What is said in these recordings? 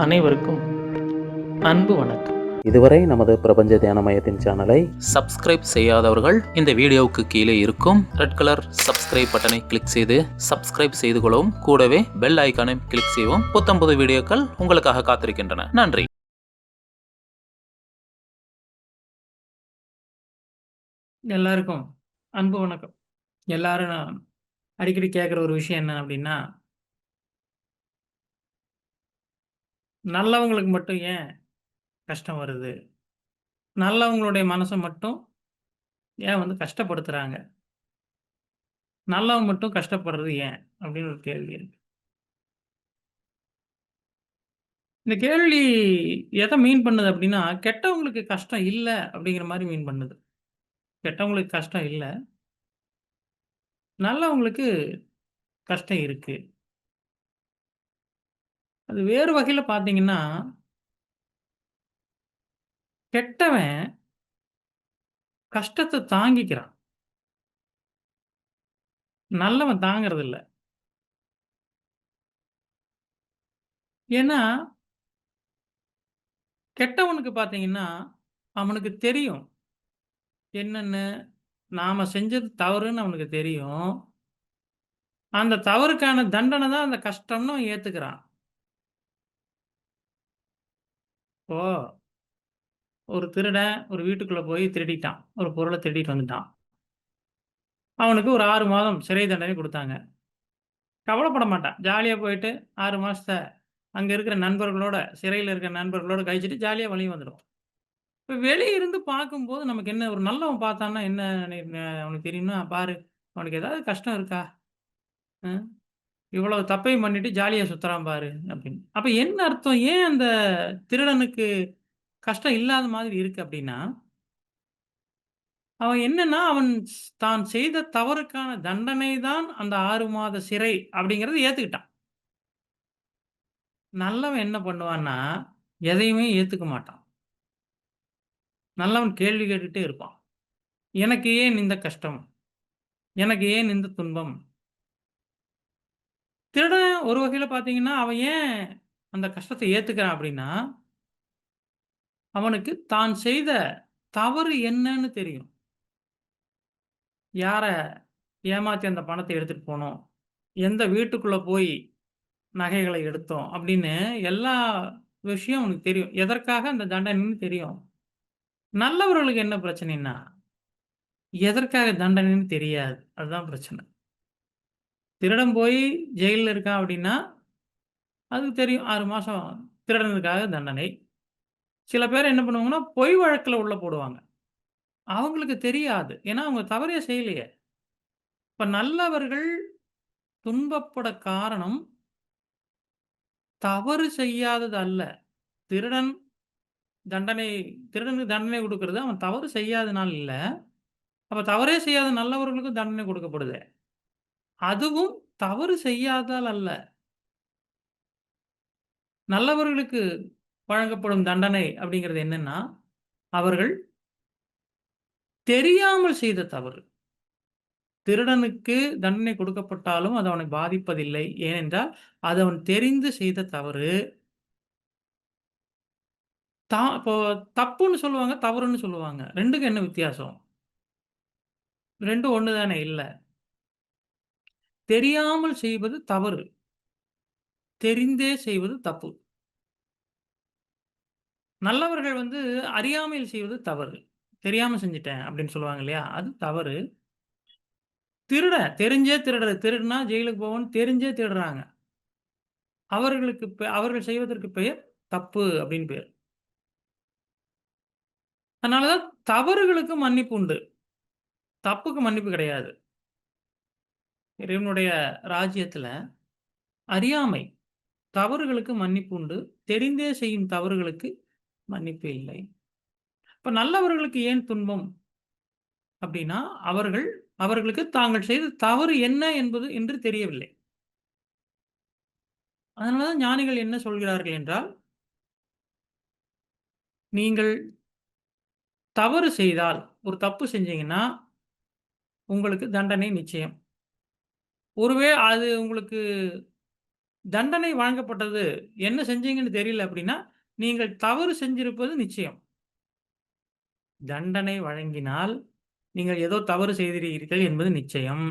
அனைவருக்கும் அன்பு வணக்கம். இதுவரை நமது பிரபஞ்ச தியான மையத்தின் சேனலை சப்ஸ்கிரைப் செய்யாதவர்கள் இந்த வீடியோவுக்கு கீழே இருக்கும் ரெட் கலர் சப்ஸ்கிரைப் பட்டனை கிளிக் செய்து சப்ஸ்கிரைப் செய்து கொள்ளவும், கூடவே பெல் ஐக்கானை கிளிக் செய்யவும். புத்தம்புது வீடியோக்கள் உங்களுக்காக காத்திருக்கின்றன. நன்றி. எல்லாருக்கும் அன்பு வணக்கம். எல்லாரும் நான் அடிக்கடி கேட்குற ஒரு விஷயம் என்ன அப்படின்னா, நல்லவங்களுக்கு மட்டும் ஏன் கஷ்டம் வருது? நல்லவங்களுடைய மனச மட்டும் ஏன் கஷ்டப்படுத்துறாங்க? நல்லவன் மட்டும் கஷ்டப்படுறது ஏன்? அப்படின்னு ஒரு கேள்வி இருக்கு. இந்த கேள்வி எத மீன் பண்ணுது அப்படின்னா, கெட்டவங்களுக்கு கஷ்டம் இல்ல அப்படிங்கிற மாரி மீன் பண்ணுது. கெட்டவங்களுக்கு கஷ்டம் இல்ல. நல்லவங்களுக்கு கஷ்டம் இருக்கு. அது வேறு வகையில பார்த்தீங்கன்னா, கெட்டவன் கஷ்டத்த தாங்கிக்கிறான். நல்லவன் தாங்குறதில்ல. ஏன்னா, கெட்டவனுக்கு பார்த்தீங்கன்னா, அவனுக்கு தெரியும். என்னன்னு, நாம செஞ்சது தவறுன்னு அவனுக்கு தெரியும். அந்த தவறுக்கான தண்டனை தான் அந்த கஷ்டம்னு அவன் ஏத்துக்கிறான். இப்போ ஒரு திருடன் ஒரு வீட்டுக்குள்ள போய் திருடிட்டான். ஒரு பொருள திருடிட்டு வந்துட்டான். அவனுக்கு ஒரு 6 மாதம் சிறை தண்டனை குடுத்தாங்க. கவலைப்பட மாட்டான். ஜாலியா போயிட்டு 6 மாசத்த அங்க இருக்கிற நண்பர்களோட, சிறையில இருக்கிற நண்பர்களோட கழிச்சுட்டு ஜாலியா வெளிய வந்துடுவான். இப்ப வெளிய இருந்து பார்க்கும்போது நமக்கு என்ன ஒரு நல்லவன் பார்த்தான்னா என்ன அவனுக்கு தெரியும்னா, பாரு அவனுக்கு ஏதாவது கஷ்டம் இருக்கா? அ இவ்வளவு தப்பையும் பண்ணிட்டு ஜாலியா சுத்துறான் பாரு அப்படின்னு. அப்ப என்ன அர்த்தம்? ஏன் அந்த திருடனுக்கு கஷ்டம் இல்லாத மாதிரி இருக்கு அப்படின்னா, அவன் என்னன்னா அவன் தான் செய்த தவறுக்கான தண்டனை தான் அந்த 6 மாத சிறை அப்படிங்கிறத ஏத்துக்கிட்டான். நல்லவன் என்ன பண்ணுவான்னா, எதையுமே ஏத்துக்க மாட்டான். நல்லவன் கேள்வி கேட்டுட்டே இருப்பான். எனக்கு ஏன் இந்த கஷ்டம்? எனக்கு ஏன் இந்த துன்பம்? திருடன் ஒரு வகையில பார்த்தீங்கன்னா, அவன் ஏன் அந்த கஷ்டத்த ஏத்துக்கிறான் அப்படின்னா, அவனுக்கு தான் செய்த தவறு என்னன்னு தெரியும். யார ஏமாத்தி அந்த பணத்த எடுத்துட்டு போனோம்? எந்த வீட்டுக்குள்ள போய் நகைகளை எடுத்தோம்? அப்படின்னு எல்லா விஷயம் அவனுக்கு தெரியும். எதற்காக அந்த தண்டனைன்னு தெரியும். நல்லவர்களுக்கு என்ன பிரச்சனைன்னா, எதற்காக தண்டனைன்னு தெரியாது. அதுதான் பிரச்சனை. திருடன் போய் ஜெயில்ல இருக்கான் அப்படின்னா, அதுக்கு தெரியும் 6 மாசம் திருடனதுக்காக தண்டனை. சில பேர் என்ன பண்ணுவாங்கன்னா, பொய் வழக்குல உள்ள போடுவாங்க. அவங்களுக்கு தெரியாது. ஏன்னா, அவங்க தவறே செய்யலையே. இப்ப நல்லவர்கள் துன்பப்பட காரணம் தவறு செய்யாதது அல்ல. திருடன் தண்டனை திருடனுக்கு தண்டனை குடுக்குறது அவன் தவறு செய்யாதனால இல்ல. அப்ப தவறே செய்யாத நல்லவர்களுக்கும் தண்டனை கொடுக்கப்படுது. அதுவும் தவறு செய்யாததால் அல்ல. நல்லவர்களுக்கு வழங்கப்படும் தண்டனை அப்படிங்கிறது என்னன்னா, அவர்கள் தெரியாமல் செய்த தவறு. திருடனுக்கு தண்டனை கொடுக்கப்பட்டாலும் அது அவனை பாதிப்பதில்லை. ஏனென்றால், அது அவன் தெரிந்து செய்த தவறு. இப்போ தப்புன்னு சொல்லுவாங்க, தவறுன்னு சொல்லுவாங்க. 2க்கும் என்ன வித்தியாசம்? 2ம் ஒண்ணு தானே! இல்ல. தெரியாமல் செய்வது தவறு. தெரிந்தே செய்வது தப்பு. நல்லவர்கள் அறியாமையில் செய்வது தவறு. தெரியாம செஞ்சுட்டேன் அப்படின்னு சொல்லுவாங்க இல்லையா? அது தவறு. தெரிஞ்சே திருடுறது. திருடுனா ஜெயிலுக்கு போவோம்ன்னு தெரிஞ்சே திருடுறாங்க. அவர்கள் செய்வதற்கு பெயர் தப்பு அப்படின்னு பேர். அதனால தான் தவறுகளுக்கு மன்னிப்பு உண்டு. தப்புக்கு மன்னிப்பு கிடையாது. இறைவனுடைய ராஜ்யத்துல அறியாமை, தவறுகளுக்கு மன்னிப்பு உண்டு. தெரிந்தே செய்யும் தவறுகளுக்கு மன்னிப்பு இல்லை. இப்ப நல்லவர்களுக்கு ஏன் துன்பம்? அப்படின்னா, அவர்களுக்கு தாங்கள் செய்த தவறு என்ன என்பது என்று தெரியவில்லை. அதனால தான் ஞானிகள் என்ன சொல்கிறார்கள் என்றால், நீங்கள் தவறு செய்தால், ஒரு தப்பு செஞ்சீங்கன்னா, உங்களுக்கு தண்டனை நிச்சயம். அது உங்களுக்கு தண்டனை வழங்கப்பட்டது என்ன செஞ்சீங்கன்னு தெரியல அப்படின்னா, நீங்கள் தவறு செஞ்சிருப்பது நிச்சயம். தண்டனை வழங்கினால், நீங்கள் ஏதோ தவறு செய்திருக்கிறீர்கள் என்பது நிச்சயம்.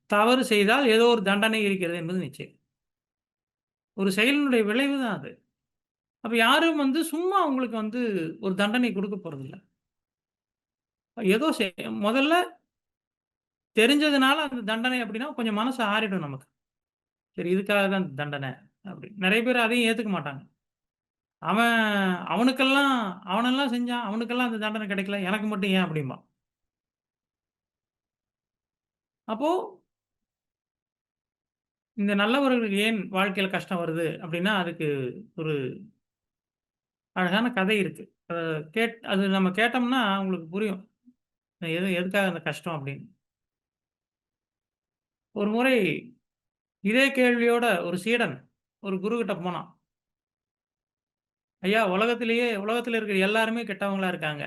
தவறு செய்தால் ஏதோ ஒரு தண்டனை இருக்கிறது என்பது நிச்சயம். ஒரு செயலினுடைய விளைவு தான் அது. அப்ப யாரும் சும்மா உங்களுக்கு ஒரு தண்டனை குடுக்க போறதில்ல. ஏதோ முதல்ல தெரிஞ்சதுனால அந்த தண்டனை அப்படின்னா, கொஞ்சம் மனசு ஆறிடும் நமக்கு. சரி இதுக்காக தான் தண்டனை அப்படி. நெறைய பேர் அதையும் ஏத்துக்க மாட்டாங்க. அவன் அவனுக்கெல்லாம் அவனெல்லாம் செஞ்சான். அவனுக்கெல்லாம் அந்த தண்டனை கிடைக்கல. எனக்கு மட்டும் ஏன் அப்படிம்பான். அப்போ இந்த நல்லவர்களுக்கு ஏன் வாழ்க்கையில கஷ்டம் வருது அப்படின்னா, அதுக்கு ஒரு அழகான கதை இருக்கு. அது நம்ம கேட்டோம்னா உங்களுக்கு புரியும். எதுக்காக அந்த கஷ்டம் அப்படின்னு. ஒரு முறை இதே கேள்வியோட ஒரு சீடன் ஒரு குருகிட்ட போனான். ஐயா உலகத்தில இருக்கிற எல்லாருமே கெட்டவங்களா இருக்காங்க.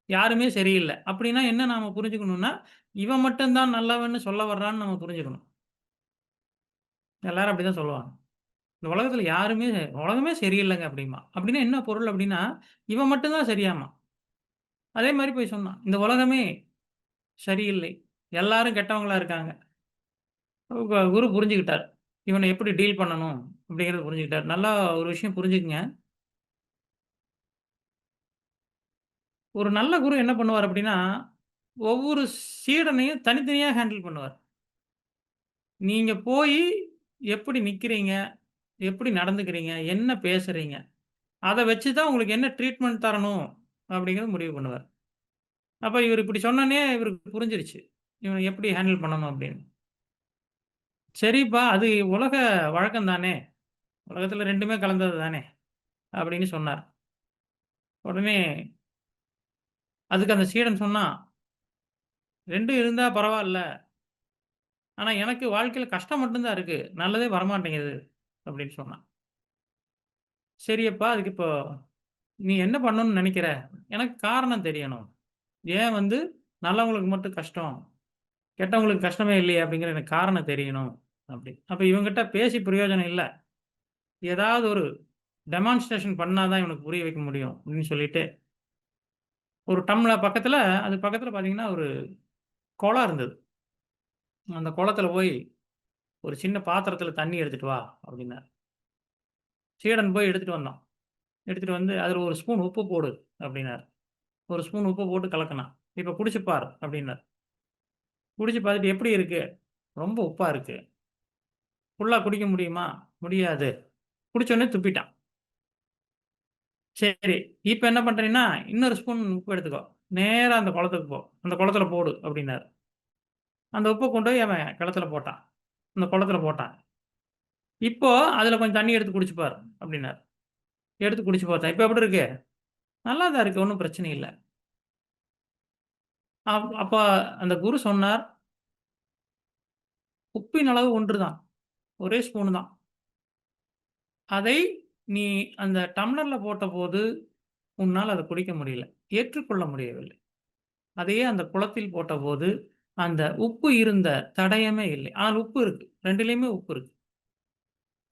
யாருமே சரியில்ல. அப்படின்னா என்ன நாம புரிஞ்சுக்கணும்னா, இவன் மட்டும் தான் நல்லவன்னு சொல்ல வர்றான்னு நம்ம புரிஞ்சுக்கணும். எல்லாரும் அப்படிதான் சொல்லுவாங்க. இந்த உலகத்தில உலகமே சரியில்லங்க அப்படிம்பான். அப்படின்னா என்ன பொருள் அப்படின்னா, இவன் மட்டும் தான் சரியாமாம். அதே மாரி போய் சொன்னான். இந்த உலகமே சரியில்லை. எல்லாரும் கெட்டவங்களா இருக்காங்க. குரு புரிஞ்சுக்கிட்டார். இவன எப்படி டீல் பண்ணணும் அப்படிங்கிறத புரிஞ்சுக்கிட்டார். நல்லா ஒரு விஷயம் புரிஞ்சுக்கங்க. ஒரு நல்ல குரு என்ன பண்ணுவார் அப்படின்னா, ஒவ்வொரு சீடனையும் தனித்தனியா ஹேண்டில் பண்ணுவார். நீங்க போயி எப்படி நிக்கிறீங்க? எப்படி நடந்துக்கிறீங்க? என்ன பேசுறீங்க? அத வச்சு தான் உங்களுக்கு என்ன ட்ரீட்மெண்ட் தரணும் அப்படிங்கிறத முடிவு பண்ணுவார். அப்ப இவரு இப்படி சொன்னோனே இவருக்கு புரிஞ்சிருச்சு. இவன எப்படி ஹேண்டில் பண்ணணும் அப்படின்னு. சரிப்பா அது உலக வழக்கம் தானே. உலகத்துல 2மே கலந்தது தானே அப்படின்னு சொன்னார். உடனே அதுக்கு அந்த சீடன் சொன்னான், "2 இருந்தா பரவால்ல. ஆனா எனக்கு வாழ்க்கையில கஷ்டம் மட்டும் தான் இருக்கு. நல்லதே வரமாட்டேங்குது." அப்படின்னு சொன்னான். "சரியப்பா அதுக்கு இப்போ நீ என்ன பண்ணணும்னு நெனைக்கிற? எனக்கு காரணம் தெரியணும். ஏன் நல்லவங்களுக்கு மட்டும் கஷ்டம், கெட்டவங்களுக்கு கஷ்டமே இல்லையே அப்படிங்கிற எனக்கு காரணம் தெரியணும்." அப்படி. அப்ப இவன்கிட்ட பேசி பிரயோஜனம் இல்ல. ஏதாவது ஒரு டெமான்ஸ்ட்ரேஷன் பண்ணா தான் இவனுக்கு புரிய வைக்க முடியும் அப்படின்னு சொல்லிட்டு, ஒரு அது பக்கத்துல பார்த்தீங்கன்னா, ஒரு குளம் இருந்தது. அந்த குளத்துல போய் ஒரு சின்ன பாத்திரத்துல தண்ணி எடுத்துட்டு வா அப்படின்னாரு. சீடன் போய் எடுத்துட்டு வந்தான். எடுத்துட்டு வந்து அதில ஒரு ஸ்பூன் உப்பு போடு அப்படின்னாரு. ஒரு ஸ்பூன் உப்பு போட்டு கலக்குனான். இப்ப குடிச்சு பார் அப்படின்னாரு. குடிச்சு பார்த்துட்டு எப்படி இருக்கு? ரொம்ப உப்பா இருக்கு. ஃபுல்லா குடிக்க முடியுமா? முடியாது. குடிச்ச உடனே துப்பிட்டான். சரி. இப்ப என்ன பண்றீன்னா, இன்னொரு ஸ்பூன் உப்பு எடுத்துக்கோ. நேரா அந்த குளத்துக்கு போ. அந்த குளத்துல போடு அப்டின்னாரு. அந்த உப்ப கொண்டு போய் அவன் கிணத்துல போட்டான். அந்த குளத்துல போட்டான். இப்போ அதுல கொஞ்சம் தண்ணி எடுத்து குடிச்சு பாரு அப்டின்னாரு. எடுத்து குடிச்சு பார்த்தேன். இப்ப எப்டி இருக்கு? நல்லா தான் இருக்கு. ஒண்ணும் பிரச்சனை இல்ல. அப்ப அந்த குரு சொன்னார், உப்பின் அளவு ஒன்றுதான். ஒரே ஸ்பூன் தான். அதை நீ அந்த டம்ளர்ல போட்டபோது, உன்னால் அத குடிக்க முடியல. ஏற்றுக்கொள்ள முடியவில்லை. அதையே அந்த குளத்தில் போட்டபோது, அந்த உப்பு இருந்த தடயமே இல்லை. ஆனால் உப்பு இருக்கு. 2லயுமே உப்பு இருக்கு.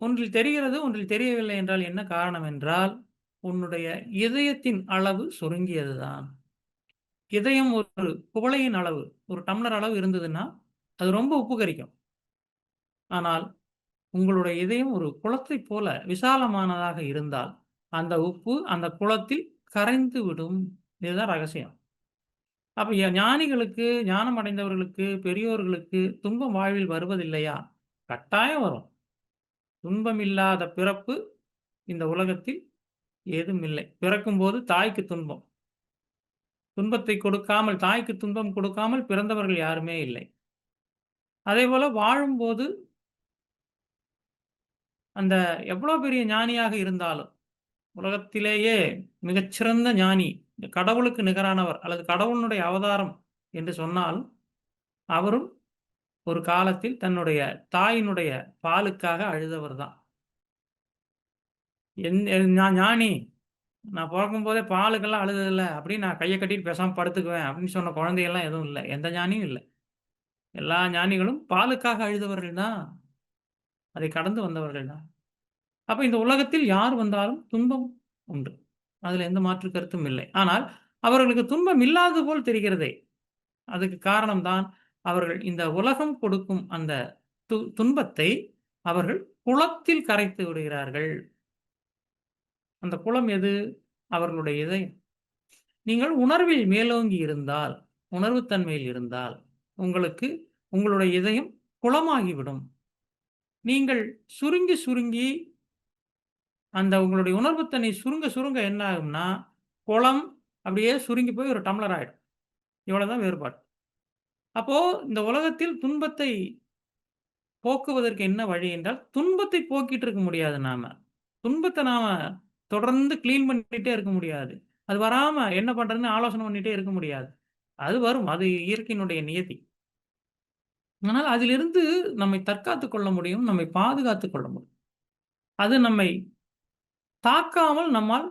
ஒன்றில் தெரிகிறது, ஒன்றில் தெரியவில்லை என்றால் என்ன காரணம் என்றால், உன்னுடைய இதயத்தின் அளவு சுருங்கியதுதான். இதயம் ஒரு குவளையின் அளவு, ஒரு டம்ளர் அளவு இருந்ததுன்னா, அது ரொம்ப உப்பு கரிக்கும். ஆனால் உங்களுடைய இதயம் ஒரு குளத்தைப் போல விசாலமானதாக இருந்தால், அந்த உப்பு அந்த குளத்தில் கரைந்து விடும். இதுதான் ரகசியம். அப்ப ஞானிகளுக்கு, ஞானம் அடைந்தவர்களுக்கு, பெரியோர்களுக்கு துன்பம் வாழ்வில் வருவதில்லையா? கட்டாயம் வரும். துன்பமில்லாத பிறப்பு இந்த உலகத்தில் ஏதும் இல்லை. பிறக்கும்போது தாய்க்கு துன்பம். துன்பத்தை கொடுக்காமல், தாய்க்கு துன்பம் கொடுக்காமல் பிறந்தவர்கள் யாருமே இல்லை. அதேபோல வாழும்போது அந்த எவ்வளோ பெரிய ஞானியாக இருந்தாலும், உலகத்திலேயே மிகச்சிறந்த ஞானி, கடவுளுக்கு நிகரானவர் அல்லது கடவுளினுடைய அவதாரம் என்று சொன்னால், அவரும் ஒரு காலத்தில் தன்னுடைய தாயினுடைய பாலுக்காக அழுதவர் தான். நான் ஞானி, நான் பொறக்கும்போதே பாலுக்கெல்லாம் அழுததில்ல. அப்படின்னு நான் கைய கட்டிட்டு பேசாம படுத்துக்குவேன் அப்படின்னு சொன்ன குழந்தைகள்லாம் எதுவும் இல்ல. எந்த ஞானியும் இல்ல. எல்லா ஞானிகளும் பாலுக்காக அழுதவர்கள் தான். அதை கடந்து வந்தவர்கள் தான். அப்ப இந்த உலகத்தில் யார் வந்தாலும் துன்பம் உண்டு. அதுல எந்த மாற்று கருத்தும் இல்லை. ஆனால் அவர்களுக்கு துன்பம் இல்லாதது போல் தெரிகிறதே! அதுக்கு காரணம் தான் அவர்கள் இந்த உலகம் கொடுக்கும் அந்த துன்பத்தை அவர்கள் குளத்தில் கரைத்து விடுகிறார்கள். அந்த குளம் எது? அவர்களுடைய இதயம். நீங்கள் உணர்வில் மேலோங்கி இருந்தால், உணர்வுத்தன்மையில் இருந்தால், உங்களுக்கு உங்களுடைய இதயம் குளமாகிவிடும். நீங்கள் சுருங்கி, சுருங்கி அந்த உங்களுடைய உணர்வுத்தன்மை சுருங்க, சுருங்க என்ன ஆகும்னா, குளம் அப்படியே சுருங்கி போய் ஒரு டம்ளர் ஆயிடும். இவ்வளவுதான் வேறுபாடு. அப்போ இந்த உலகத்தில் துன்பத்தை போக்குவதற்கு என்ன வழி என்றால், துன்பத்தை போக்கிட்டு இருக்க முடியாது நாம. துன்பத்த நாம தொடர்ந்து கிளீன் பண்ணிட்டே இருக்க முடியாது. அது வராம என்ன பண்றதுன்னு ஆலோசனை பண்ணிட்டே இருக்க முடியாது. அது வரும். அது இயற்கையினுடைய நியதி. ஆனால் அதிலிருந்து நம்மை தற்காத்துக் கொள்ள முடியும். நம்மை பாதுகாத்துக் கொள்ள முடியும். அது நம்மை தாக்காமல் நம்மால்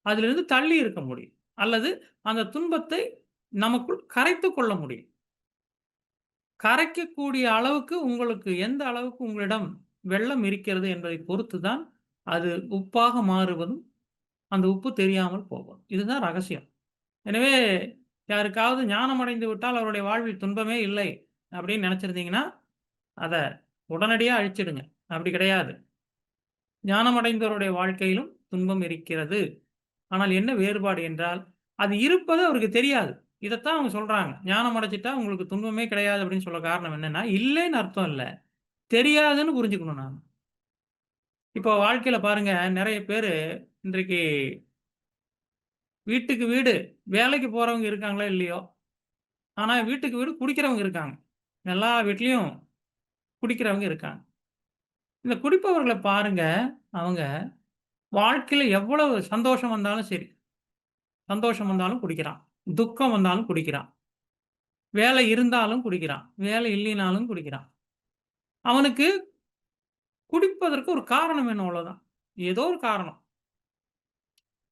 அதிலிருந்து தள்ளி இருக்க முடியும். அல்லது அந்த துன்பத்தை நமக்குள் கரைத்துக் கொள்ள முடியும். கரைக்கக்கூடிய அளவுக்கு உங்களுக்கு எந்த அளவுக்கு உங்களிடம் வெள்ளம் இருக்கிறது என்பதை பொறுத்து தான் அது உப்பாக மாறுவதும், அந்த உப்பு தெரியாமல் போகும். இதுதான் ரகசியம். எனவே யாருக்காவது ஞானம் அடைந்து விட்டால் அவருடைய வாழ்வில் துன்பமே இல்லை அப்படின்னு நினைச்சிருந்தீங்கன்னா, அத உடனடியா அழிச்சிடுங்க. அப்படி கிடையாது. ஞானம் அடைந்தவருடைய வாழ்க்கையிலும் துன்பம் இருக்கிறது. ஆனால் என்ன வேறுபாடு என்றால், அது இருப்பது அவருக்கு தெரியாது. இதத்தான் அவங்க சொல்றாங்க. ஞானம் அடைஞ்சுட்டா உங்களுக்கு துன்பமே கிடையாது அப்படின்னு சொல்ல காரணம் என்னன்னா, இல்லைன்னு அர்த்தம் இல்ல. தெரியாதுன்னு புரிஞ்சுக்கணும் நாம. இப்போ வாழ்க்கையில பாருங்க நெறைய பேரு இன்றைக்கு வீட்டுக்கு வீடு வேலைக்கு போறவங்க இருக்காங்களோ இல்லையோ, ஆனா வீட்டுக்கு வீடு குடிக்கிறவங்க இருக்காங்க. எல்லா வீட்லயும் குடிக்கிறவங்க இருக்காங்க. இந்த குடிப்பவர்கள பாருங்க, அவங்க வாழ்க்கையில எவ்வளவு சந்தோஷம் வந்தாலும் சரி, சந்தோஷம் வந்தாலும் குடிக்கிறான். துக்கம் வந்தாலும் குடிக்கிறான். வேலை இருந்தாலும் குடிக்கிறான். வேலை இல்லைனாலும் குடிக்கிறான். அவனுக்கு குடிப்பதற்கு ஒரு காரணம் வேணும் அவ்வளோதான். ஏதோ ஒரு காரணம்.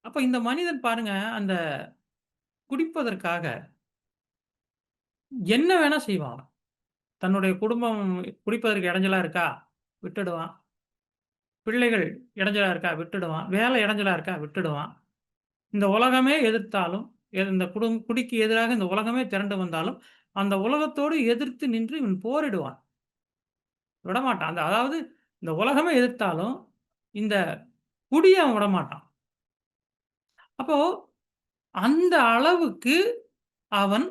அப்ப இந்த மனிதன் பாருங்க, அந்த குடிப்பதற்காக என்ன வேணா செய்வான் அவன். தன்னுடைய குடும்பம் குடிப்பதற்கு இடைஞ்சலா இருக்கா? விட்டுடுவான். பிள்ளைகள் இடைஞ்சலா இருக்கா? விட்டுடுவான். வேலை இடைஞ்சலா இருக்கா? விட்டுடுவான். இந்த உலகமே எதிர்த்தாலும், இந்த குடிக்கு எதிராக இந்த உலகமே திரண்டு வந்தாலும், அந்த உலகத்தோடு எதிர்த்து நின்று இவன் போரிடுவான். விடமாட்டான். அதாவது இந்த உலகமே எதிர்த்தாலும், இந்த குடிய அவன் விடமாட்டான். அப்போ அந்த அளவுக்கு அவன்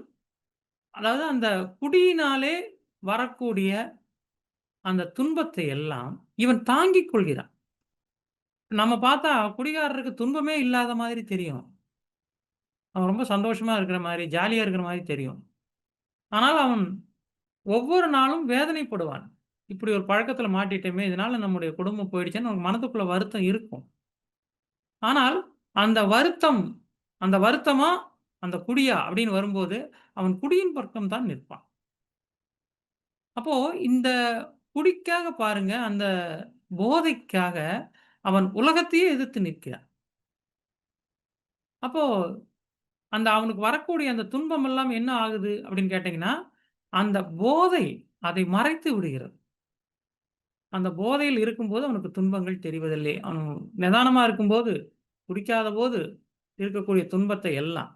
அதாவது அந்த குடியினாலே வரக்கூடிய அந்த துன்பத்தை எல்லாம் இவன் தாங்கிக் கொள்கிறான். நம்ம பார்த்தா குடிகாரருக்கு துன்பமே இல்லாத மாதிரி தெரியும். அவன் ரொம்ப சந்தோஷமா இருக்கிற மாரி, ஜாலியா இருக்கிற மாரி தெரியும். ஆனால் அவன் ஒவ்வொரு நாளும் வேதனைப்படுவான். இப்படி ஒரு பழக்கத்தில மாட்டிட்டோமே! இதனால நம்முடைய குடும்பம் போயிடுச்சேன்னு அவனுக்கு மனதுக்குள்ள வருத்தம் இருக்கும். ஆனால் அந்த வருத்தம் அந்த வருத்தமா, அந்த குடியா அப்படின்னு வரும்போது, அவன் குடியின் பக்கம் தான் நிற்பான். அப்போ இந்த குடிக்காக பாருங்க, அந்த போதைக்காக அவன் உலகத்தையே எதிர்த்து நிற்கிறான். அப்போ அந்த அவனுக்கு வரக்கூடிய அந்த துன்பம் எல்லாம் என்ன ஆகுது அப்படின்னு கேட்டீங்கன்னா, அந்த போதை அதை மறைத்து விடுகிறது. அந்த போதையில் இருக்கும்போது அவனுக்கு துன்பங்கள் தெரிவதில்லை. அவன் நிதானமா இருக்கும்போது, குடிக்காதபோது இருக்கக்கூடிய துன்பத்தை எல்லாம்,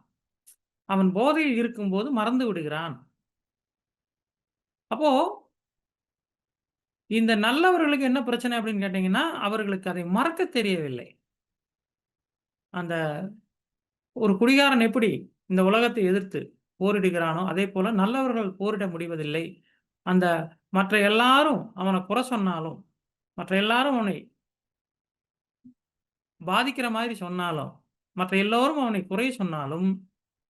அவன் போதையில் இருக்கும்போது மறந்து விடுகிறான். அப்போ இந்த நல்லவர்களுக்கு என்ன பிரச்சனை அப்படின்னு கேட்டீங்கன்னா, அவர்களுக்கு அதை மறக்கத் தெரியவில்லை. அந்த ஒரு குடிகாரன் எப்படி இந்த உலகத்தை எதிர்த்து போரிடுகிறானோ, அதேபோல நல்லவர்கள் போரிட முடிவதில்லை. அந்த மற்ற எல்லாரும் அவன குறை சொன்னாலும், மற்ற எல்லாரும் அவனை பாதிக்கிற மாதிரி சொன்னாலும், மற்ற எல்லோரும் அவனை குறை சொன்னாலும்,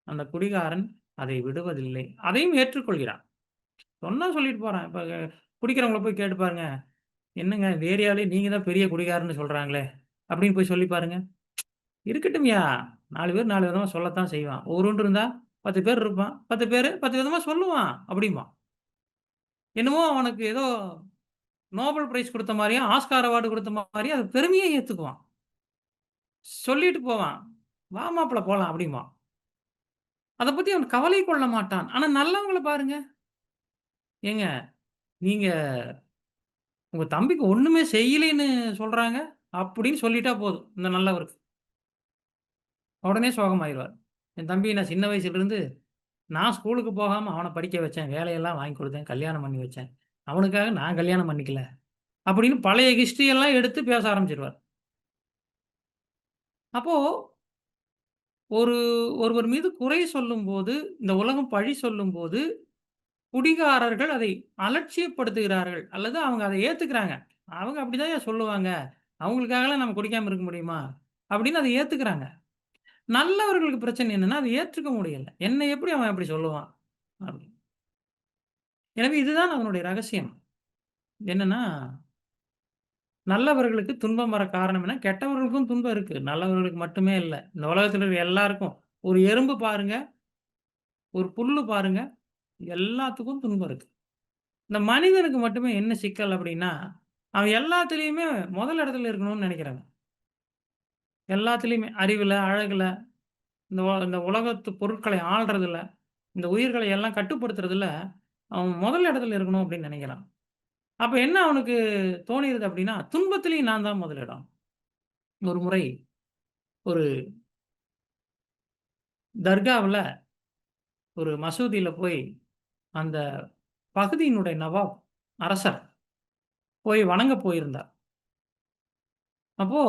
அந்த குடிகாரன் அதை விடுவதில்லை. அதையும் ஏற்றுக்கொள்கிறான். சொன்னா சொல்லிட்டு போறான். இப்ப குடிக்கிறவங்கள போய் கேட்டு பாருங்க. "என்னங்க இந்த ஏரியாவிலேயே நீங்க தான் பெரிய குடிகாரன்னு சொல்றாங்களே!" அப்படின்னு போய் சொல்லி பாருங்க. இருக்கட்டும்யா! 4 பேர் 4 விதமா சொல்லத்தான் செய்வான். ஒருவன் இருந்தா 10 பேர் இருப்பான். 10 பேரு 10 விதமா சொல்லுவான் அப்படிம்பான். என்னமோ அவனுக்கு ஏதோ நோபல் பிரைஸ் குடுத்த மாரியும், ஆஸ்கார் அவார்டு குடுத்த மாரியும் அது பெருமையா ஏத்துக்குவான். சொல்லிட்டு போவான். "வா மாப்ள போலாம்" அப்படிம்பான். அத பத்தி அவன் கவலை கொள்ள மாட்டான். ஆனா நல்லவங்கள பாருங்க. ஏங்க நீங்க உங்க தம்பிக்கு ஒண்ணுமே செய்யலைன்னு சொல்றாங்க. அப்படின்னு சொல்லிட்டா போதும் இந்த நல்லவருக்கு. உடனே சோகமாயிருவார். என் தம்பி நான் சின்ன வயசுலேருந்து நான் ஸ்கூலுக்கு போகாம அவன படிக்க வச்சேன். வேலையெல்லாம் வாங்கி குடுத்தேன். கல்யாணம் பண்ணி வச்சேன். அவனுக்காக நான் கல்யாணம் பண்ணிக்கல. அப்படின்னு பழைய ஹிஸ்டரி எல்லாம் எடுத்து பேச ஆரம்பிச்சுருவார். அப்போ ஒரு ஒருவர் மீது குறை சொல்லும்போது, இந்த உலகம் பழி சொல்லும்போது, குடிகாரர்கள் அதை அலட்சியப்படுத்துகிறார்கள். அல்லது அவங்க அத ஏத்துக்கிறாங்க. அவங்க அப்படிதான்யா சொல்லுவாங்க. அவங்களுக்காகலாம் நம்ம குடிக்காம இருக்க முடியுமா? அப்படின்னு அத ஏத்துக்கிறாங்க. நல்லவர்களுக்கு பிரச்சனை என்னன்னா, அத ஏற்றுக்க முடியல. என்ன எப்படி அவன் அப்படி சொல்லுவான்? அப்படி. எனவே இதுதான் அதனுடைய ரகசியம். என்னன்னா, நல்லவர்களுக்கு துன்பம் வர காரணம் என்ன? கெட்டவர்களுக்கும் துன்பம் இருக்கு. நல்லவர்களுக்கு மட்டுமே இல்ல. இந்த உலகத்துல இருக்க எல்லாருக்கும். ஒரு எறும்பு பாருங்க, ஒரு புல்லு பாருங்க, எல்லாத்துக்கும் துன்பம் இருக்கு. இந்த மனிதனுக்கு மட்டுமே என்ன சிக்கல் அப்படின்னா, அவன் எல்லாத்துலயுமே முதல் இடத்துல இருக்கணும்னு நெனைக்கிறாங்க. எல்லாத்துலயுமே அறிவுல, அழகுல, இந்த உலகத்து பொருட்களை ஆள்றதுல, இந்த உயிர்களை எல்லாம் கட்டுப்படுத்துறதுல, அவன் முதல் இடத்துல இருக்கணும் அப்படின்னு நெனைக்கிறான். அப்ப என்ன அவனுக்கு தோணிருது அப்படின்னா, துன்பத்திலயும் நான் தான் முதலிடம். ஒரு முறை ஒரு தர்காவுல, ஒரு மசூதியில போய் அந்த பகுதியினுடைய நவாப், அரசர் போய் வணங்க போயிருந்தார். அப்போ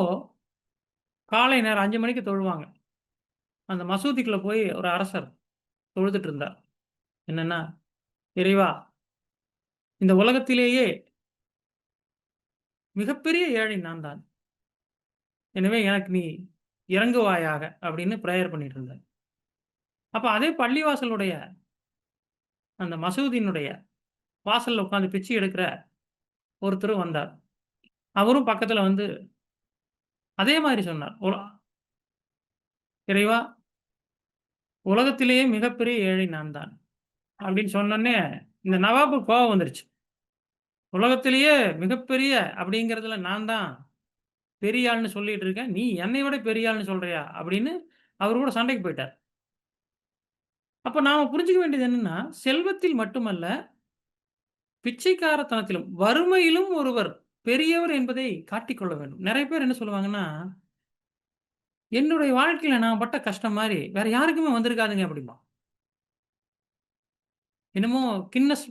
காலை நேரம் 5 மணிக்கு தொழுவாங்க. அந்த மசூதிக்குள்ள போய் ஒரு அரசர் தொழுதுட்டு இருந்தார். என்னன்னா, "இறைவா, இந்த உலகத்திலேயே மிகப்பெரிய ஏழை நான் தான். எனவே எனக்கு நீ இறங்குவாயாக" அப்படின்னு பிரேயர் பண்ணிட்டு இருந்தார். அப்ப அதே பள்ளிவாசலுடைய அந்த மசூதியினுடைய வாசல்ல உட்கார்ந்து பிச்சை எடுக்கிற ஒருத்தரும் வந்தார். அவரும் பக்கத்துல வந்து அதே மாரி சொன்னார். "இறைவா, உலகத்திலேயே மிகப்பெரிய ஏழை நான் தான்." அப்படின்னு சொன்னோனே, இந்த நவாபுக்கு கோவம் வந்துருச்சு. "உலகத்திலேயே மிகப்பெரிய அப்படிங்கிறதுல நான் தான் பெரிய ஆள்ன்னு சொல்லிட்டு இருக்கேன். நீ என்னை விட பெரிய ஆள்ன்னு சொல்றியா?" அப்படின்னு அவரு கூட சண்டைக்கு போயிட்டார். அப்ப நாம புரிஞ்சுக்க வேண்டியது என்னன்னா, செல்வத்தில் மட்டுமல்ல, பிச்சைக்காரத்தனத்திலும், வறுமையிலும் ஒருவர் பெரியவர் என்பதை காட்டிக் கொள்ள வேண்டும். நெறைய பேர் என்ன சொல்லுவாங்கன்னா, "என்னுடைய வாழ்க்கையில நான் பட்ட கஷ்டம் மாரி வேற யாருக்குமே வந்திருக்காதுங்க" அப்படிம்பான். என்னமோ கின்னஸ்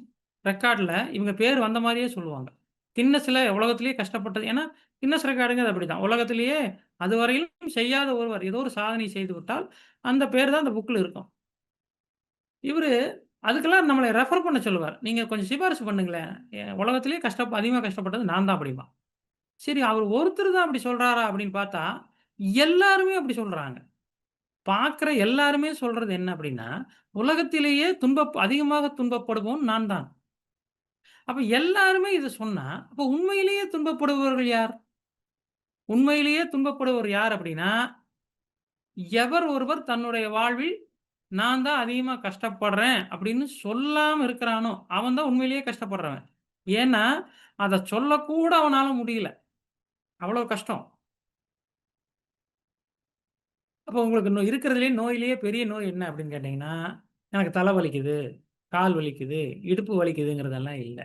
ரெக்கார்ட்ல இவங்க பேர் வந்த மாரியே சொல்லுவாங்க. கின்னஸ்ல உலகத்திலேயே கஷ்டப்பட்டது ஏன்னா, கின்னஸ் ரெக்கார்டுங்கிறது அப்படிதான். உலகத்திலேயே அதுவரையிலும் செய்யாத ஒருவர் ஏதோ ஒரு சாதனை செய்துவிட்டால், அந்த பேர் தான் அந்த புக்ல இருக்கும். இவரு அதுக்கெல்லாம் நம்மள ரெஃபர் பண்ண சொல்லுவார். நீங்க கொஞ்சம் சிபாரிசு பண்ணுங்களேன். உலகத்திலேயே அதிகமா கஷ்டப்பட்டது நான் தான் அப்படிம்பான். சரி அவர் ஒருத்தர் தான் அப்படி சொல்றாரா அப்படின்னு பார்த்தா, எல்லாருமே அப்படி சொல்றாங்க. பார்க்கிற எல்லாருமே சொல்றது என்ன அப்படின்னா, உலகத்திலேயே அதிகமாக துன்பப்படுபவன் நான் தான். அப்ப எல்லாருமே இத சொன்னா, அப்ப உண்மையிலேயே துன்பப்படுபவர்கள் யார்? உண்மையிலேயே துன்பப்படுபவர் யார் அப்படின்னா, எவர் ஒருவர் தன்னுடைய வாழ்வில் நான் தான் அதிகமா கஷ்டப்படுறேன் அப்படின்னு சொல்லாம இருக்கிறானோ, அவன் தான் உண்மையிலேயே கஷ்டப்படுறவன். ஏன்னா, அத சொல்லக்கூட அவனால முடியல. அவ்வளவு கஷ்டம். அப்போ உங்களுக்கு இருக்கிறதுலயே நோயிலேயே பெரிய நோய் என்ன அப்படின்னு கேட்டீங்கன்னா, எனக்கு தலை வலிக்குது, கால் வலிக்குது, இடுப்பு வலிக்குதுங்கிறதெல்லாம் இல்ல.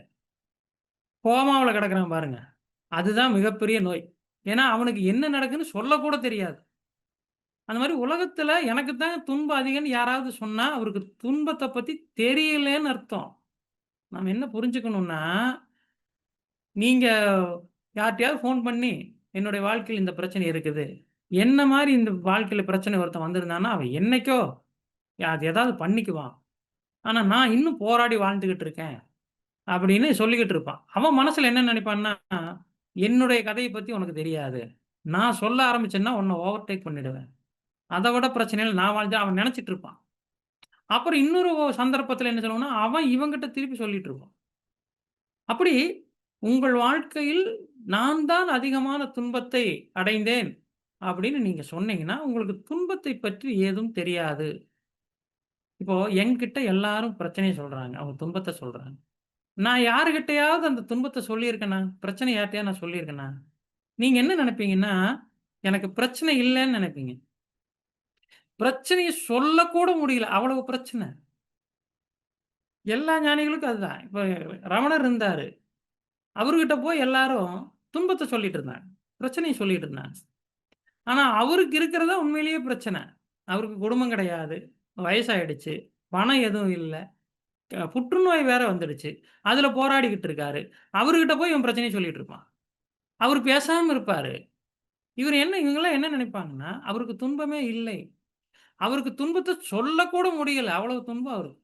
கோமாவுல கிடக்குறான் பாருங்க. அதுதான் மிகப்பெரிய நோய். ஏன்னா, அவனுக்கு என்ன நடக்குன்னு சொல்லக்கூட தெரியாது. அந்த மாரி உலகத்துல எனக்கு தான் துன்பம் அதிகம்ன்னு யாராவது சொன்னா, அவருக்கு துன்பத்த பத்தி தெரியலன்னு அர்த்தம். நாம என்ன புரிஞ்சுக்கணும்னா, நீங்க யார்ட்டயாவது ஃபோன் பண்ணி, "என்னுடைய வாழ்க்கையில இந்த பிரச்சனை இருக்குது. என்ன மாரி இந்த வாழ்க்கையில பிரச்சனை ஒருத்தன் வந்திருந்தான்னா, அவன் என்னைக்கோ அது ஏதாவது பண்ணிக்குவான். ஆனா நான் இன்னும் போராடி வாழ்ந்துகிட்டு இருக்கேன்." அப்படின்னு சொல்லிக்கிட்டு இருப்பான். அவன் மனசுல என்ன நெனைப்பான்னா, "என்னுடைய கதைய பத்தி உனக்கு தெரியாது. நான் சொல்ல ஆரம்பிச்சேன்னா, உன்ன ஓவர்டேக் பண்ணிடுவேன். அத விட பிரச்சனையில நான் வாழ்ந்தேன்." அவன் நெனச்சுட்டு இருப்பான். அப்புறம் இன்னொரு சந்தர்ப்பத்துல என்ன சொல்லுவான்னா, அவன் இவன்கிட்ட திருப்பி சொல்லிட்டு இருப்பான். அப்படி உங்கள் வாழ்க்கையில் நான் தான் அதிகமான துன்பத்தை அடைந்தேன் அப்படின்னு நீங்க சொன்னீங்கன்னா, உங்களுக்கு துன்பத்தை பற்றி ஏதும் தெரியாது. இப்போ என்கிட்ட எல்லாரும் பிரச்சனைய சொல்றாங்க. அவங்க துன்பத்த சொல்றாங்க. நான் யாருகிட்டயாவது அந்த துன்பத்த சொல்லியிருக்கேனா? பிரச்சனை யார்ட்டயாவது நான் சொல்லியிருக்கேனா? நீங்க என்ன நெனைப்பீங்கன்னா, எனக்கு பிரச்சனை இல்லன்னு நெனைப்பீங்க. பிரச்சனைய சொல்லக்கூட முடியல. அவ்வளவு பிரச்சனை. எல்லா ஞானிகளுக்கும் அதுதான். இப்ப ரமணர் இருந்தாரு. அவர்கிட்ட போய் எல்லாரும் துன்பத்த சொல்லிட்டு இருந்தாங்க. பிரச்சனைய சொல்லிட்டு இருந்தாங்க. ஆனா, அவருக்கு இருக்கிறது தான் உண்மையிலேயே பிரச்சனை. அவருக்கு குடும்பம் கிடையாது. வயசாயிடுச்சு. பணம் எதுவும் இல்ல. புற்றுநோய் வேற வந்துடுச்சு. அதுல போராடிக்கிட்டு இருக்காரு. அவருகிட்ட போய் இவன் பிரச்சனைய சொல்லிட்டு இருப்பான். அவரு பேசாம இருப்பாரு. இவங்கலாம் என்ன நினைப்பாங்கன்னா, அவருக்கு துன்பமே இல்லை. அவருக்கு துன்பத்த சொல்லக்கூட முடியல. அவ்வளவு துன்பம் அவருக்கு.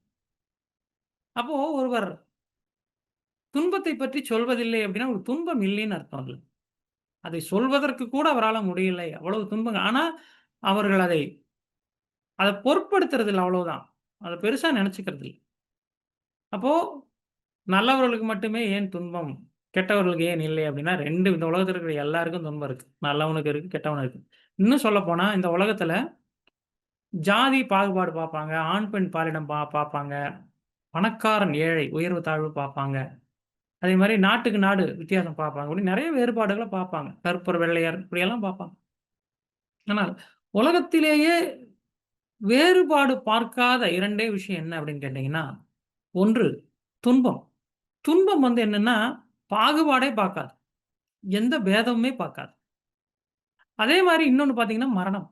அப்போ ஒருவர் துன்பத்தை பற்றி சொல்வதில்லை அப்படின்னா, ஒரு துன்பம் இல்லைன்னு அர்த்தம் இல்ல. அதை சொல்வதற்கு கூட அவரால முடியலை. அவ்வளவு துன்பங்க. ஆனா, அவர்கள் அத பொருட்படுத்துறதில்ல அவ்வளவுதான். அத பெருசா நெனச்சுக்கிறது இல்ல. அப்போ நல்லவர்களுக்கு மட்டுமே ஏன் துன்பம்? கெட்டவர்களுக்கு ஏன் இல்லை அப்படின்னா, 2 இந்த உலகத்துல இருக்கிற எல்லாருக்கும் துன்பம் இருக்கு. நல்லவனுக்கு இருக்கு, கெட்டவனுக்கு இருக்கு. இன்னும் சொல்லப்போனா இந்த உலகத்துல ஜாதி பாகுபாடு பாப்பாங்க. ஆண், பெண் பாலினம் பாப்பாங்க. பணக்காரன், ஏழை, உயர்வு, தாழ்வு பாப்பாங்க. அதே மாரி நாட்டுக்கு நாடு வித்தியாசம் பாப்பாங்க. இப்படி நெறைய வேறுபாடுகள பாப்பாங்க. கருப்பர், வெள்ளையர் இப்படியெல்லாம் பாப்பாங்க. ஆனால் உலகத்திலேயே வேறுபாடு பார்க்காத 2டே விஷயம் என்ன அப்படின்னு கேட்டீங்கன்னா, 1 துன்பம். துன்பம் என்னன்னா, பாகுபாடே பார்க்காது. எந்த பேதமுமே பார்க்காது. அதே மாரி இன்னொன்னு பார்த்தீங்கன்னா, மரணம்.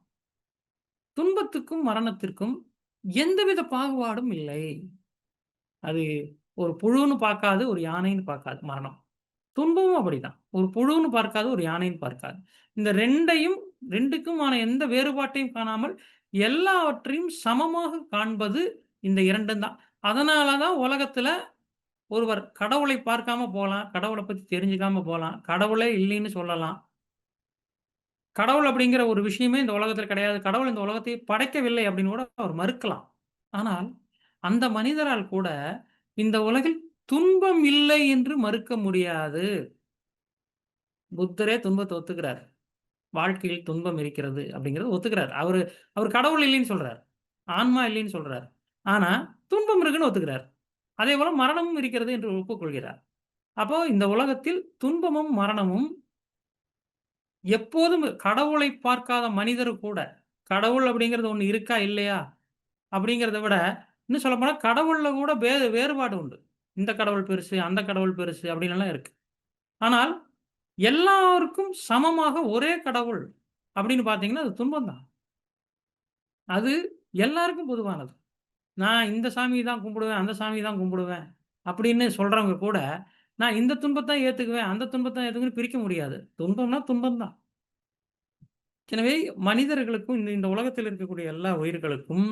துன்பத்துக்கும், மரணத்திற்கும் எந்தவித பாகுபாடும் இல்லை. அது ஒரு புழுன்னு பார்க்காது, ஒரு யானைன்னு பார்க்காது மரணம். துன்பமும் அப்படிதான். ஒரு புழுன்னு பார்க்காது, ஒரு யானைன்னு பார்க்காது. இந்த 2க்குமான எந்த வேறுபாட்டையும் காணாமல், எல்லாவற்றையும் சமமாக காண்பது இந்த 2ம் தான். அதனால தான் உலகத்துல ஒருவர் கடவுளை பார்க்காம போலாம். கடவுள பத்தி தெரிஞ்சுக்காம போலாம். கடவுளே இல்லைன்னு சொல்லலாம். கடவுள் அப்படிங்கிற ஒரு விஷயமே இந்த உலகத்துல கிடையாது. கடவுள் இந்த உலகத்தையே படைக்கவில்லை அப்படின்னு கூட அவர் மறுக்கலாம். ஆனால், அந்த மனிதரால் கூட இந்த உலகில் துன்பம் இல்லை என்று மறுக்க முடியாது. புத்தரே துன்பத்த ஒத்துக்கிறார். வாழ்க்கையில் துன்பம் இருக்கிறது அப்படிங்கிறத ஒத்துக்கிறார். அவரு அவரு கடவுள் இல்லைன்னு சொல்றார். ஆன்மா இல்லைன்னு சொல்றார். ஆனா, துன்பம் இருக்குன்னு ஒத்துக்கிறார். அதேபோல மரணமும் இருக்கிறது என்று ஒப்புக்கொள்கிறார். அப்போ இந்த உலகத்தில் துன்பமும், மரணமும் எப்போதும் கடவுளை பார்க்காத மனிதர் கூட, கடவுள் அப்படிங்கிறது ஒண்ணு இருக்கா? இல்லையா? அப்படிங்கிறத விட, இன்னும் சொல்லப்போனா கடவுள்ல கூட வேறுபாடு உண்டு. இந்த கடவுள் பெருசு, அந்த கடவுள் பெருசு அப்படின்னுலாம் இருக்கு. ஆனால் எல்லாருக்கும் சமமாக ஒரே கடவுள் அப்படின்னு பார்த்தீங்கன்னா, அது துன்பம் தான். அது எல்லாருக்கும் பொதுவானது. நான் இந்த சாமிய தான் கும்பிடுவேன், அந்த சாமிய தான் கும்பிடுவேன் அப்படின்னு சொல்றவங்க கூட, நான் இந்த துன்பத்த ஏத்துக்குவேன், அந்த துன்பத்த ஏத்துக்குவேன்னு பிரிக்க முடியாது. துன்பம்னா துன்பம் தான். எனவே மனிதர்களுக்கும் இந்த இந்த உலகத்தில் இருக்கக்கூடிய எல்லா உயிர்களுக்கும்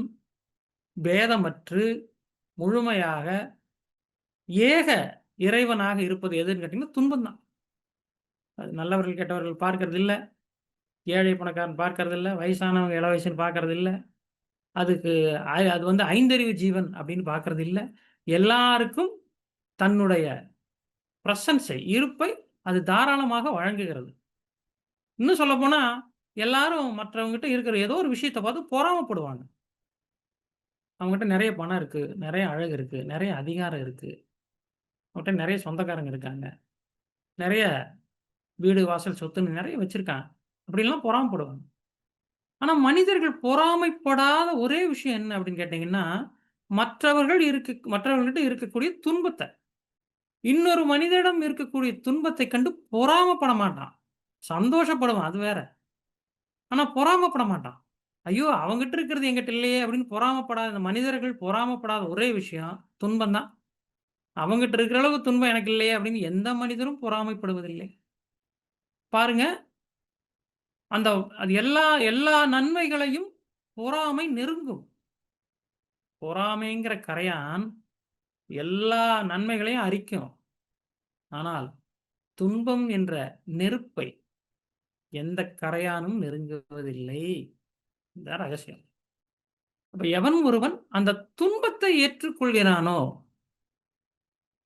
பேதமற்று முழுமையாக ஏக இறைவனாக இருப்பது எதுன்னு கேட்டீங்கன்னா, துன்பம் தான். அது நல்லவர்கள், கெட்டவர்கள் பார்க்கிறது இல்ல. ஏழை, பணக்காரன் பார்க்கிறது இல்ல. வயசானவங்க, இளவயசன் பார்க்கிறது இல்ல. அதுக்கு அது ஐந்தறிவு ஜீவன் அப்படின்னு பார்க்கிறது இல்ல. எல்லாருக்கும் தன்னுடைய பிரசன்ஸை, இருப்பை அது தாராளமாக வழங்குகிறது. இன்னும் சொல்லப்போனா, எல்லாரும் மற்றவங்ககிட்ட இருக்கிற ஏதோ ஒரு விஷயத்த பார்த்து பொறாமைப்படுவாங்க. அவங்ககிட்ட நெறைய பணம் இருக்கு, நெறைய அழகு இருக்கு, நெறைய அதிகாரம் இருக்கு. அவன்ட்ட நெறைய சொந்தக்காரங்க இருக்காங்க. நெறைய வீடு, வாசல், சொத்துன்னு நெறைய வச்சிருக்கான். அப்படின்லாம் பொறாமைப்படுவாங்க. ஆனா மனிதர்கள் பொறாமைப்படாத ஒரே விஷயம் என்ன அப்படின்னு கேட்டீங்கன்னா, மற்றவர்கள்கிட்ட இருக்கக்கூடிய துன்பத்த. இன்னொரு மனிதனிடம் இருக்கக்கூடிய துன்பத்தைக் கண்டு பொறாமப்பட மாட்டான். சந்தோஷப்படுவான். அது வேற. ஆனா பொறாமப்பட மாட்டான். ஐயோ! அவன்கிட்ட இருக்கிறது என்கிட்ட இல்லையே அப்படின்னு பொறாமப்படாத இந்த மனிதர்கள் பொறாமப்படாத ஒரே விஷயம் துன்பம் தான். அவன்கிட்ட இருக்கிற அளவுக்கு துன்பம் எனக்கு இல்லையே அப்படின்னு எந்த மனிதரும் பொறாமைப்படுவதில்லை. பாருங்க, அந்த அது எல்லா எல்லா நன்மைகளையும் பொறாமை நெருங்கும். பொறாமைங்கிற கரையான் எல்லா நன்மைகளையும் அரிக்கும். ஆனால் துன்பம் என்ற நெருப்பை எந்த கரையானும் நெருங்குவதில்லை. இதுதான் ரகசியம். அப்ப எவன் ஒருவன் அந்த துன்பத்தை ஏற்றுக்கொள்கிறானோ,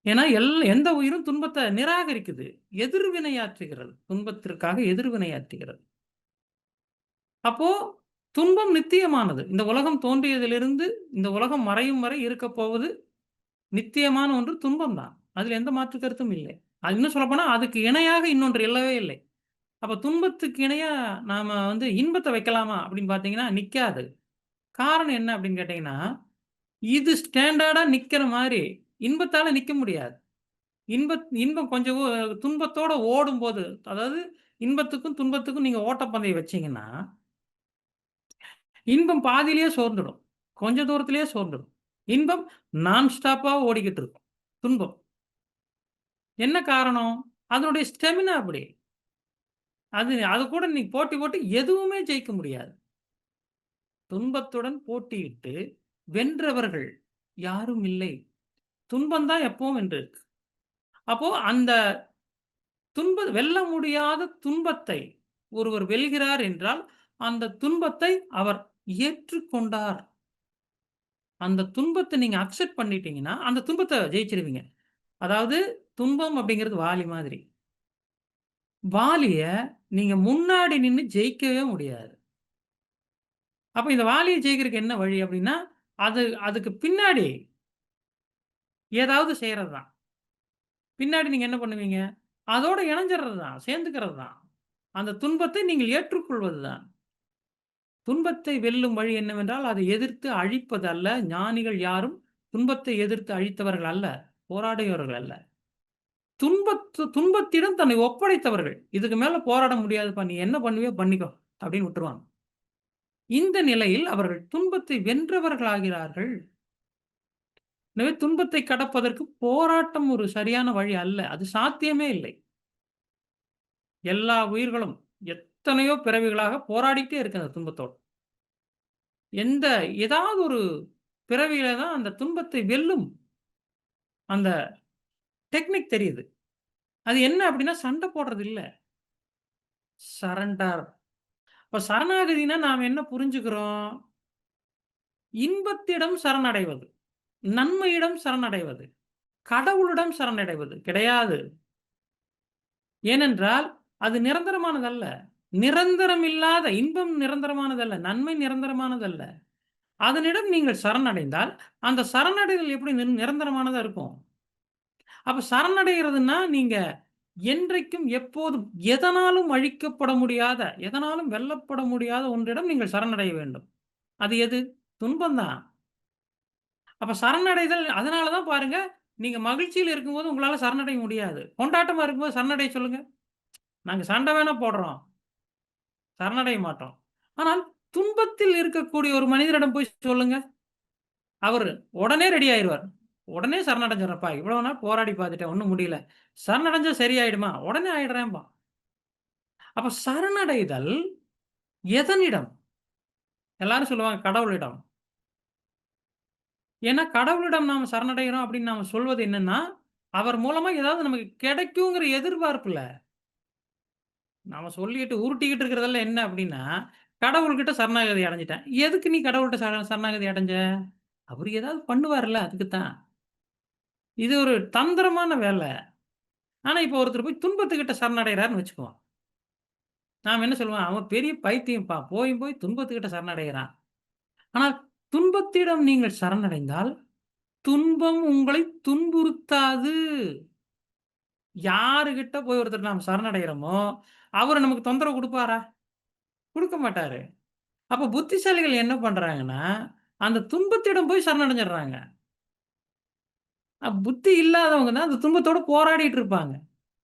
ஏன்னா எந்த உயிரும் துன்பத்த நிராகரிக்குது. எதிர்வினையாற்றுகிறது. துன்பத்திற்காக எதிர்வினையாற்றுகிறது. அப்போ துன்பம் நித்தியமானது. இந்த உலகம் தோன்றியதிலிருந்து இந்த உலகம் மறையும் வரை இருக்கப் போவது நித்தியமான ஒன்று துன்பம் தான். அதில எந்த மாற்று கருத்தும் இல்லை. அது இன்னும் சொல்லப்போனா அதுக்கு இணையாக இன்னொன்று இல்லவே இல்லை. அப்ப துன்பத்துக்கு இணையா நாம இன்பத்த வைக்கலாமா அப்படின்னு பார்த்தீங்கன்னா, நிக்காது. காரணம் என்ன அப்படின்னு கேட்டீங்கன்னா, இது ஸ்டாண்டர்டா நிக்கிற மாரி இன்பத்தால நிக்க முடியாது. இன்பம் கொஞ்சம் துன்பத்தோட ஓடும்போது, அதாவது இன்பத்துக்கும், துன்பத்துக்கும் நீங்க ஓட்டப்பந்தயம் வச்சீங்கன்னா, இன்பம் பாதியிலேயே சோர்ந்துடும். கொஞ்ச தூரத்திலேயே சோர்ந்துடும். இன்பம் நான் ஸ்டாப்பா ஓடிக்கிட்டு இருக்கும். துன்பம். என்ன காரணம்? அதனுடைய ஸ்டெமினா அப்படி. அது கூட நீ போட்டி போட்டு எதுவுமே ஜெயிக்க முடியாது. துன்பத்துடன் போட்டியிட்டு வென்றவர்கள் யாரும் இல்லை. துன்பம் தான் எப்பவும் வென்று இருக்கு. அப்போ அந்த வெல்ல முடியாத துன்பத்தை ஒருவர் வெல்கிறார் என்றால், அந்த துன்பத்தை அவர் ஏற்றுக்கொண்டார். அந்த துன்பத்த நீங்க அக்செப்ட் பண்ணிட்டீங்கன்னா, அந்த துன்பத்த ஜெயிச்சிருவீங்க. அதாவது துன்பம் அப்படிங்கிறது வாலி மாதிரி. வாலிய நீங்க முன்னாடி நின்னு ஜெயிக்கவே முடியாது. அப்ப இந்த வாலிய ஜெயிக்கிறதுக்கு என்ன வழி அப்படின்னா, அதுக்கு பின்னாடி ஏதாவது செய்றது தான். பின்னாடி நீங்க என்ன பண்ணுவீங்க? அதோட இணைஞ்சிறது தான். சேர்ந்துக்கிறது தான். அந்த துன்பத்தை நீங்கள் ஏற்றுக்கொள்வது தான். துன்பத்தை வெல்லும் வழி என்னவென்றால், அதை எதிர்த்து அழிப்பது அல்ல. ஞானிகள் யாரும் துன்பத்தை எதிர்த்து அழித்தவர்கள் அல்ல. போராடியவர்கள் அல்ல. துன்பத்திடம் தன்னை ஒப்படைத்தவர்கள். இதுக்கு மேல போராட முடியாதுப்பா. நீ என்ன பண்ணுவியோ பண்ணிக்கோ அப்படின்னு விட்டுருவாங்க. இந்த நிலையில் அவர்கள் துன்பத்தை வென்றவர்களாகிறார்கள். எனவே துன்பத்தை கடப்பதற்கு போராட்டம் ஒரு சரியான வழி அல்ல. அது சாத்தியமே இல்லை. எல்லா உயிர்களும் எத்தனையோ பிறவிகளாக போராடிட்டே இருக்கு அந்த துன்பத்தோட. ஏதாவது ஒரு பிறவியில தான் அந்த துன்பத்தை வெல்லும் அந்த டெக்னிக் தெரியுது. அது என்ன அப்படின்னா சண்டை போடுறது இல்ல. சரண்டர். இப்ப சரணாகதின்னா நாம என்ன புரிஞ்சுக்கிறோம்? இன்பத்திடம் சரணடைவது. நன்மையிடம் சரணடைவது. கடவுளிடம் சரணடைவது கிடையாது. ஏனென்றால் அது நிரந்தரமானதல்ல. நிரந்தரம் இல்லாத இன்பம் நிரந்தரமானதல்ல. நன்மை நிரந்தரமானதல்ல. அதனிடம் நீங்கள் சரணடைந்தால், அந்த சரணடைதல் எப்படி நிரந்தரமானதா இருக்கும்? அப்ப சரணடைகிறதுன்னா, நீங்க என்றைக்கும் எப்போதும் எதனாலும் அழிக்கப்பட முடியாத, எதனாலும் வெல்லப்பட முடியாத ஒன்றிடம் நீங்கள் சரணடைய வேண்டும். அது எது? துன்பம் தான். அப்ப சரணடைதல் அதனால தான் பாருங்க, நீங்க மகிழ்ச்சியில இருக்கும்போது உங்களால சரணடைய முடியாது. கொண்டாட்டமா இருக்கும்போது சரணடைய சொல்லுங்க. நாங்க சண்டை வேணா போடுறோம். சரணடைய மாட்டோம். ஆனால் துன்பத்தில் இருக்கக்கூடிய ஒரு மனிதரிடம் போய் சொல்லுங்க. அவரு உடனே ரெடி ஆயிருவார். உடனே சரணடைஞ்சிடுறேன்ப்பா. இவ்வளவு நாள் போராடி பார்த்துட்டேன். ஒண்ணும் முடியல. சரணடைஞ்சா சரியாயிடுமா? உடனே ஆயிடுறேன்பா. அப்ப சரணடைதல் எதனிடம்? எல்லாரும் சொல்லுவாங்க கடவுளிடம். ஏன்னா கடவுளிடம் நாம சரணடைகிறோம் அப்படின்னு நாம சொல்வது என்னன்னா, அவர் மூலமா ஏதாவது நமக்கு கிடைக்குங்கிற எதிர்பார்ப்புல. நாம சொல்லிட்டு உருட்டிக்கிட்டு இருக்கிறதெல்லாம் என்ன அப்படின்னா, கடவுள்கிட்ட சரணாகதி அடைஞ்சுட்டேன். எதுக்கு நீ கடவுள்ட்ட சரணாகதி அடைஞ்ச? அவரு ஏதாவது பண்ணுவார்ல அதுக்கு தான். இது ஒரு தந்திரமான வேலை. ஆனா, இப்ப ஒருத்தர் போய் துன்பத்துக்கிட்ட சரணடைகிறார்ன்னு வச்சுக்குவோம். நாம என்ன சொல்லுவோம்? அவன் பெரிய பைத்தியம்ப்பா. போய் போய் துன்பத்துக்கிட்ட சரணடைகிறான். ஆனால் துன்பத்திடம் நீங்கள் சரணடைந்தால், துன்பம் உங்களை துன்புறுத்தாது. யாருகிட்ட போய் ஒருத்தர் நாம் சரணடைகிறோமோ, அவரு நமக்கு தொந்தரவு குடுப்பாரா? குடுக்க மாட்டாரு. அப்ப புத்திசாலிகள் என்ன பண்றாங்கன்னா, அந்த துன்பத்திடம் போய் சரணடைஞ்சிடுறாங்க. புத்தி இல்லாதவங்க தான் அந்த துன்பத்தோட போராடிட்டு இருப்பாங்க.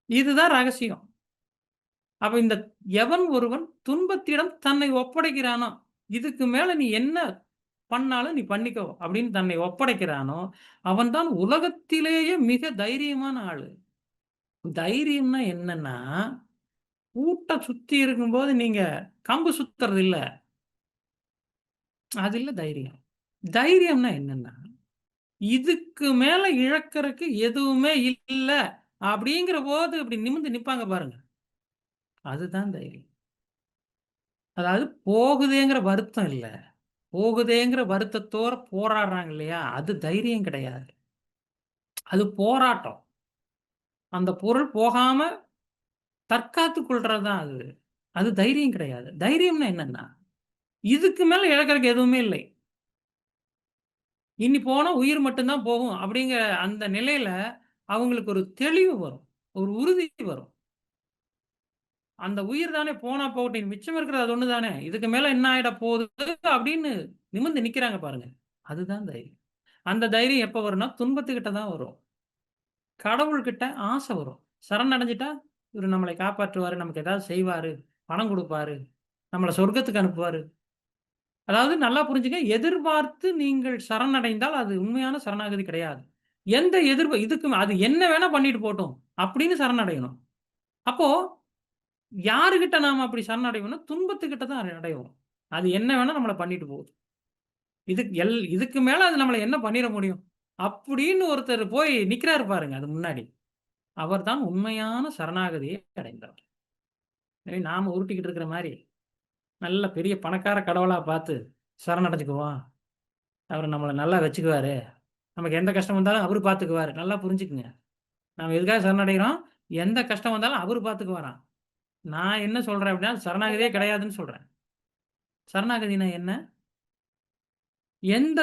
இதுதான் ரகசியம். அப்ப எவன் ஒருவன் துன்பத்திடம் தன்னை ஒப்படைக்கிறானோ, இதுக்கு மேல நீ என்ன பண்ணாலும் நீ பண்ணிக்கோ அப்படின்னு தன்னை ஒப்படைக்கிறானோ, அவன் தான் உலகத்திலேயே மிக தைரியமான ஆளு. தைரியம்னா என்னன்னா, கூட்டம் சுத்தி இருக்கும்போது நீங்க கம்பு சுத்துறது இல்ல. அது இல்ல தைரியம். தைரியம்னா என்னன்னா, இதுக்கு மேல இழக்கறக்கு எதுவுமே இல்ல அப்படிங்கிற போது இப்படி நிமிர்ந்து நிப்பாங்க பாருங்க. அதுதான் தைரியம். அதாவது போகுதேங்கிற வருத்தம் இல்ல. போகுதேங்கிற வருத்தத்தோட போராடுறாங்க இல்லையா? அது தைரியம் கிடையாது. அது போராட்டம். அந்த பொருள் போகாம தற்காத்துக் கொள்றது தான் அது. அது தைரியம் கிடையாது. தைரியம்னா என்னன்னா, இதுக்கு மேல இழக்கறக்கு எதுவுமே இல்லை. இனி போனா உயிர் மட்டும் தான் போகும் அப்படிங்கிற அந்த நிலையில அவங்களுக்கு ஒரு தெளிவு வரும். ஒரு உறுதி வரும். அந்த உயிர் தானே போனா போகட்டும். மிச்சம் இருக்கிறது அது ஒண்ணு தானே. இதுக்கு மேல என்ன ஆயிட போகுது அப்படின்னு நிமிர்ந்து நிக்கிறாங்க பாருங்க. அதுதான் தைரியம். அந்த தைரியம் எப்ப வரும்னா, துன்பத்துக்கிட்ட தான் வரும். கடவுள்கிட்ட ஆசை வரும். சரணடைஞ்சுட்டா இவரு நம்மளை காப்பாற்றுவாரு, நமக்கு ஏதாவது செய்வாரு, பணம் குடுப்பாரு, நம்மள சொர்க்கத்துக்கு அனுப்புவாரு. அதாவது நல்லா புரிஞ்சுங்க, எதிர்பார்த்து நீங்கள் சரணடைந்தால் அது உண்மையான சரணாகதி கிடையாது. எந்த இதுக்கு அது என்ன வேணா பண்ணிட்டு போட்டும், அப்படின்னு சரணடையணும். அப்போ யாருகிட்ட நாம அப்படி சரணடைவோம்னா, துன்பத்துக்கிட்ட தான் அடைவோம். அது என்ன வேணா நம்மள பண்ணிட்டு போகுது. இதுக்கு மேல அது நம்மள என்ன பண்ணிற முடியும்? அப்படின்னு ஒருத்தர் போய் நிக்கிறாரு பாருங்க அது முன்னாடி. அவர்தான் உண்மையான சரணாகதியை அடைந்தவர். எனவே நாம உருட்டிக்கிட்டு இருக்கிற மாரி, நல்ல பெரிய பணக்கார கடவுளா பார்த்து சரணடைஞ்சுக்குவோம். அவரு நம்மள நல்லா வச்சுக்குவாரு. நமக்கு எந்த கஷ்டம் வந்தாலும் அவரு பார்த்துக்குவாரு. நல்லா புரிஞ்சுக்குங்க. நாம எதுக்காக சரணடைகிறோம்? எந்த கஷ்டம் வந்தாலும் அவரு பார்த்துக்குவாராம். நான் என்ன சொல்றேன் அப்படின்னா, சரணாகதியே கிடையாதுன்னு சொல்றேன். சரணாகதின்னா என்ன? எந்த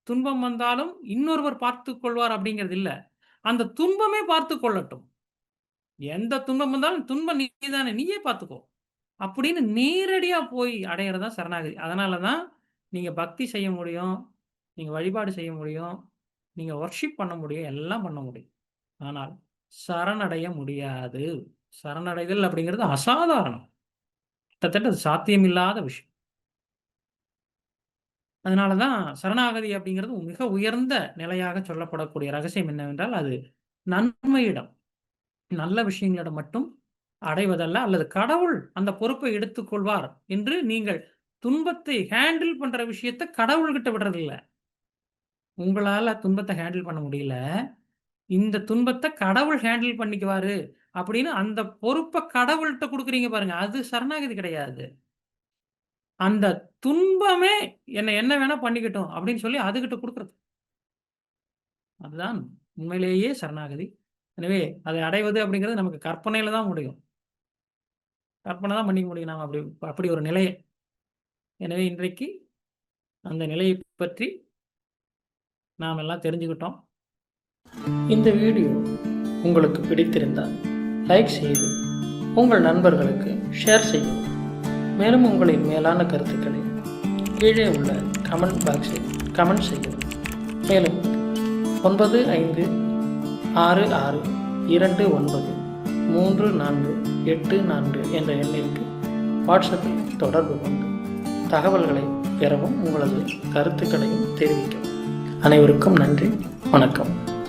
துன்பம் வந்தாலும் இன்னொருவர் பார்த்துக் கொள்வார் அப்படிங்கிறது இல்ல. அந்த துன்பமே பார்த்துக் கொள்ளட்டும். எந்த துன்பம் வந்தாலும் துன்பம் நீதானே, நீயே பார்த்துக்கோ. அப்படின்னு நேரடியா போய் அடையறது தான் சரணாகதி. அதனால தான் நீங்க பக்தி செய்ய முடியும். நீங்க வழிபாடு செய்ய முடியும். நீங்க வொர்ஷிப் பண்ண முடியும். எல்லாம் பண்ண முடியும். ஆனால் சரணடைய முடியாது. சரணடைதல் அப்படிங்கிறது அசாதாரணம். கிட்டத்தட்ட அது சாத்தியமில்லாத விஷயம். அதனால தான் சரணாகதி அப்படிங்கிறது மிக உயர்ந்த நிலையாக சொல்லப்படக்கூடிய ரகசியம் என்னவென்றால், அது நன்மையிடம், நல்ல விஷயங்களிடம் மட்டும் அடைவதல்ல, அல்லது கடவுள் அந்த பொறுப்பை எடுத்துக்கொள்வார் என்று நீங்கள் துன்பத்தை ஹேண்டில் பண்ற விஷயத்த கடவுள்கிட்ட விடுறதில்ல. உங்களால துன்பத்த ஹேண்டில் பண்ண முடியல. இந்த துன்பத்த கடவுள் ஹேண்டில் பண்ணிக்குவாரு அப்படின்னு அந்த பொறுப்ப கடவுள்ட்ட குடுக்குறீங்க பாருங்க. அது சரணாகதி கிடையாது. அந்த துன்பமே என்ன வேணா பண்ணிக்கட்டும் அப்படின்னு சொல்லி அதுகிட்ட குடுக்குறது. அதுதான் உண்மையிலேயே சரணாகதி. எனவே அதை அடைவது அப்படிங்கிறது நமக்கு கற்பனையில தான் முடியும். கற்பனை தான் பண்ணிக்க முடியும் நாம அப்படி ஒரு நிலைய. எனவே இன்றைக்கு அந்த நிலையை பற்றி நாம் எல்லாம் தெரிஞ்சுக்கிட்டோம். இந்த வீடியோ உங்களுக்கு பிடித்திருந்தால் லைக் செய்து உங்கள் நண்பர்களுக்கு ஷேர் செய்யவும். மேலும் உங்களின் மேலான கருத்துக்களை கீழே உள்ள கமெண்ட் பாக்ஸில் கமெண்ட் செய்யவும். மேலும் 9566293484 என்ற எண்ணிற்கு வாட்ஸ்அப்பில் தொடர்பு கொண்டு தகவல்களை பெறவும் உங்களது கருத்துக்களையும் தெரிவிக்கவும். அனைவருக்கும் நன்றி, வணக்கம்.